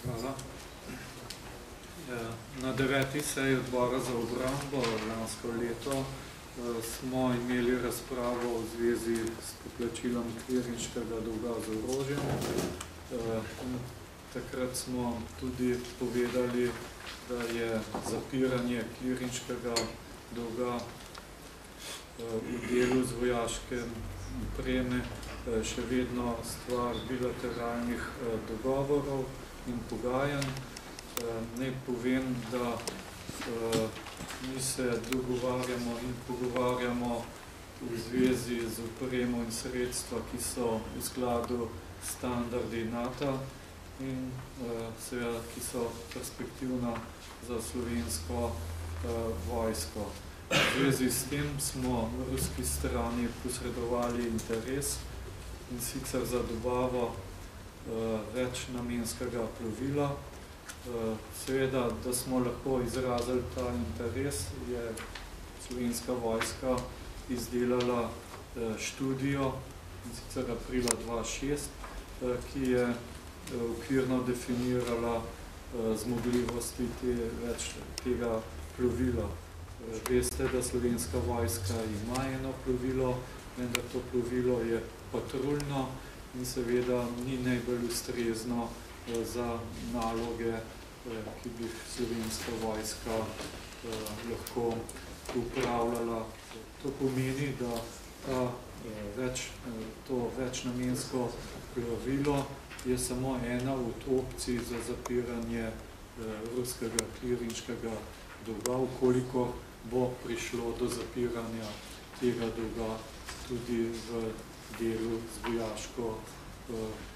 Hvala. Na 9. seji odbora za obrambo lansko leto smo imeli razpravo v zvezi s poplačilom klirinškega dolga z orožjem. Takrat smo tudi povedali, da je zapiranje klirinškega dolga v delu z vojaške opreme še vedno stvar bilateralnih dogovorov in pogajanj. Naj povem, da mi se dogovarjamo in pogovarjamo v zvezi z opremo in sredstva, ki so v skladu s standardi NATO in seveda, ki so perspektivna za slovensko vojsko. V zvezi s tem smo v ruski strani posredovali interes, in sicer za dobavo večnamenskega plovila. Seveda, da smo lahko izrazili ta interes, je slovenska vojska izdelala študijo, in sicer aprila 2006, ki je okvirno definirala zmogljivosti tega plovila. Veste, da slovenska vojska ima eno plovilo, vendar to plovilo je patruljno in seveda ni najbolj ustrezno za naloge, ki bi slovenska vojska lahko upravljala. To pomeni, da to večnamensko plovilo je samo ena od opcij za zapiranje ruskega klirinškega dolga, koliko bo prišlo do zapiranja tega dolga tudi v delu z vojaško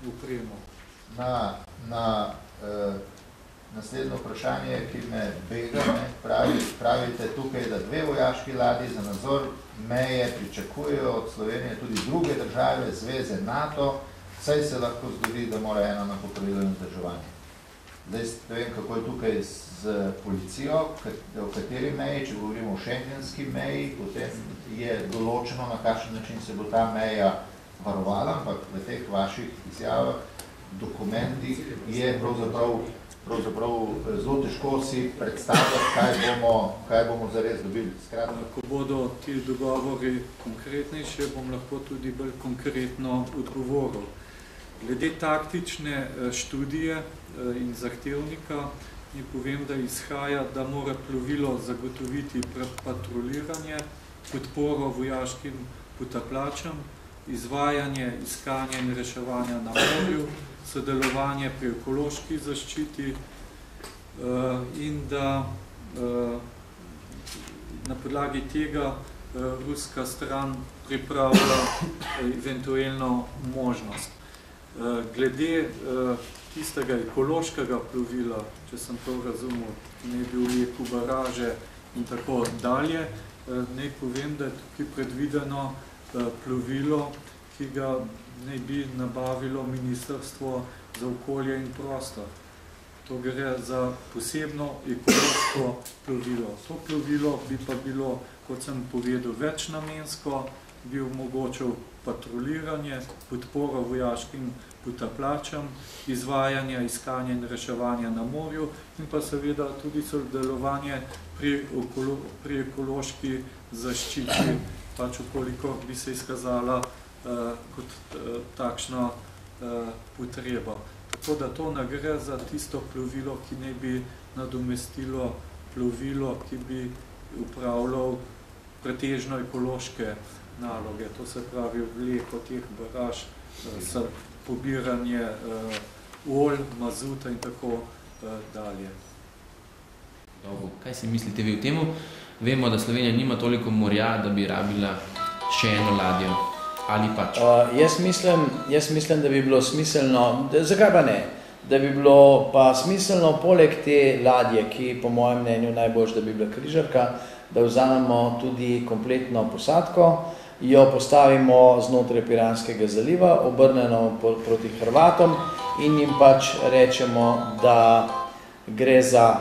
opremo. Na naslednje vprašanje, ki me bega, pravite tukaj, da 2 vojaški ladji za nadzor meje pričakujejo od Slovenije tudi druge države, zveze NATO, saj se lahko zgodi, da mora ena na popravilo in vzdrževanje. Zdaj, ne vem, kako je tukaj z policijo, o kateri meji, če govorimo o šengenski meji, potem je določeno, na kakšen način se bo ta meja varovala, ampak v teh vaših izjavah, dokumentih je pravzaprav zelo težko si predstavljati, kaj bomo zares dobili. Ko bodo ti dogovori konkretnejši, bom lahko tudi bolj konkretno odgovoril. Glede taktične študije in zahtevnika, mi povem, da izhaja, da mora plovilo zagotoviti patruliranje, podporo vojaškim potapljačem, izvajanje, iskanje in reševanja na morju, sodelovanje pri ekološki zaščiti in da na podlagi tega ruska stran pripravlja eventualno možnost. Glede tistega ekološkega plovila, če sem to razumel, ki naj bi vlekel baraže in tako dalje, naj povem, da je tukaj predvideno plovilo, ki ga naj bi nabavilo Ministrstvo za okolje in prostor. To gre za posebno ekološko plovilo. To plovilo bi pa bilo, kot sem povedal, večnamensko, bi omogočil patruliranje, podporo vojaškim potapljačem, izvajanje, iskanje in reševanje na morju in pa seveda tudi sodelovanje pri ekološki zaščiti, pač okoliko bi se izkazala kot takšna potreba. Tako da to ne gre za tisto plovilo, ki naj bi nadomestilo plovilo, ki bi upravljal pretežno ekološke naloge. To se pravi vleko teh baraž, pobiranje olj, mazuta in tako dalje. Kaj si mislite vi o temu? Vemo, da Slovenija nima toliko morja, da bi rabila še eno ladjo. Ali pač? Jaz mislim, da bi bilo smiselno, zakaj pa ne? Da bi bilo pa smiselno poleg te ladje, ki po mojem mnenju najboljš, da bi bila križarka, da vzamemo tudi kompletno posadko, jo postavimo znotraj Piranskega zaliva, obrnjeno proti Hrvatom in jim pač rečemo, da gre za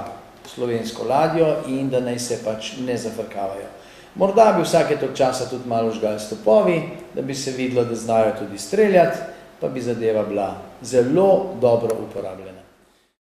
slovensko ladjo in da naj se pač ne zafrkavajo. Morda bi vsake toliko časa tudi malo žgali s topovi, da bi se videlo, da znajo tudi streljati, pa bi zadeva bila zelo dobro uporabljena.